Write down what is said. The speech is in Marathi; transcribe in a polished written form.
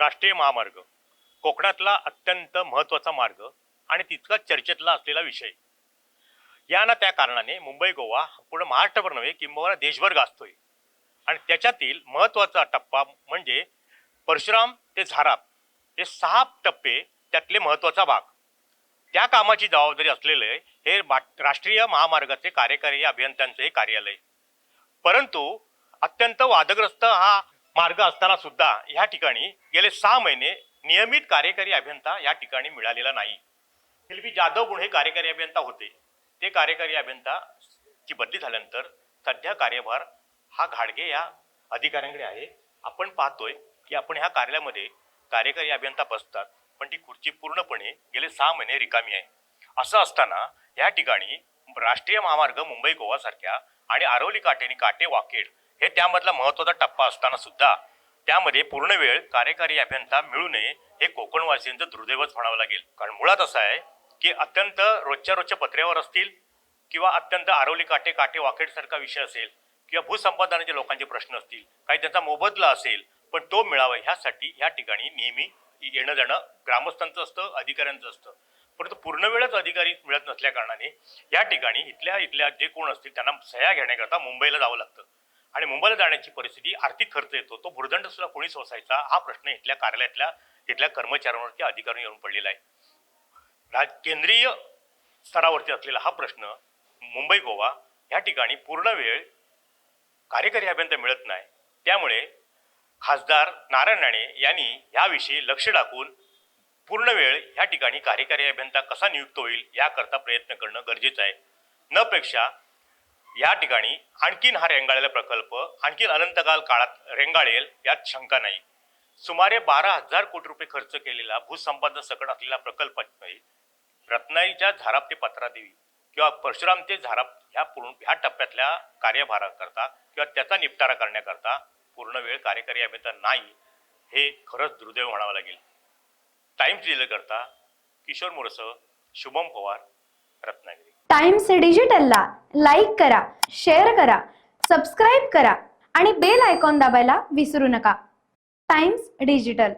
राष्ट्रीय महामार्ग कोकणातला अत्यंत महत्त्वाचा मार्ग आणि तितकाच चर्चेतला असलेला विषय. या ना त्या कारणाने मुंबई गोवा पूर्ण महाराष्ट्रभर नव्हे किंबहुना देशभर गाजतोय. आणि त्याच्यातील महत्त्वाचा टप्पा म्हणजे परशुराम ते झाराप हे 6 टप्पे त्यातले महत्त्वाचा भाग. त्या कामाची जबाबदारी असलेले हे राष्ट्रीय महामार्गाचे कार्यकारी अभियंत्यांचे कार्यालय. परंतु अत्यंत वादग्रस्त हा मार्ग असताना सुद्धा या ठिकाणी गेले 6 महिने नियमित कार्यकारी अभियंता या ठिकाणी मिळालेला नाही. एल.बी. जाधव गुण हे कार्यकारी अभियंता होते. ते कार्यकारी अभियंता ची बदली झाल्यानंतर सध्या कार्यभार हा घाडगे या अधिकाऱ्यांकडे आहे. आपण पाहतोय की आपण ह्या कार्यालयामध्ये कार्यकारी अभियंता बसतात, पण ती खुर्ची पूर्णपणे गेले 6 महिने रिकामी आहे. असं असताना या ठिकाणी राष्ट्रीय महामार्ग मुंबई गोवा सारख्या आणि आरवली काटेनी काटे वाकेड हे त्यामधला महत्त्वाचा टप्पा असताना सुद्धा त्यामध्ये पूर्ण वेळ कार्यकारी अभियंता मिळू नये हे कोकणवासियांचं दुर्दैवच म्हणावं लागेल. कारण मुळात असं आहे की अत्यंत रोजच्या पत्र्यावर असतील किंवा अत्यंत आरवली काटे काटे वाकेड सारखा विषय असेल किंवा भूसंपादनाचे लोकांचे प्रश्न असतील, काही त्यांचा मोबदला असेल, पण तो मिळावा ह्यासाठी या ठिकाणी नेहमी येणं जाणं ग्रामस्थांचं असतं, अधिकाऱ्यांचं असतं. परंतु पूर्ण वेळच अधिकारी मिळत नसल्या कारणाने या ठिकाणी इथल्या जे कोण असतील त्यांना सह्या घेण्याकरता मुंबईला जावं लागतं. आणि मुंबईला जाण्याची परिस्थिती, आर्थिक खर्च येतो, तो भुर्दंड सुद्धा कोणी सोसायचा हा प्रश्न इथल्या कार्यालयातल्या इथल्या कर्मचाऱ्यांवरती अधिकाऱ्यांनी येऊन पडलेला आहे. केंद्रीय स्तरावरती असलेला हा प्रश्न मुंबई गोवा या ठिकाणी पूर्ण वेळ कार्यकारी अभियंता मिळत नाही. त्यामुळे खासदार नारायण राणे यांनी याविषयी लक्ष टाकून पूर्ण वेळ या ठिकाणी कार्यकारी अभियंता कसा नियुक्त होईल याकरता प्रयत्न करणं गरजेचं आहे. नपेक्षा या ठिकाणी आणखीन हा रेंगाळलेला प्रकल्प आणखीन अनंतकाल काळात रेंगाळेल यात शंका नाही. सुमारे 12,000 कोटी रुपये खर्च केलेला भूसंपादन सकट असलेला प्रकल्प रत्नागिरीच्या झाराप ते पत्रादेवी किंवा परशुराम ते झाराप ह्या टप्प्यातल्या कार्यभाराकरता किंवा त्याचा निपटारा करण्याकरता पूर्ण वेळ कार्यकारी अभियंता नाही हे खरंच दुर्दैव म्हणावं लागेल. टाइम्स डिजिटल करता किशोर मोरसह शुभम पवार, रत्नागिरी. टाइम्स डिजिटलला लाईक करा, शेअर करा, सबस्क्राईब करा आणि बेल आयकॉन दाबायला विसरू नका. Times digital.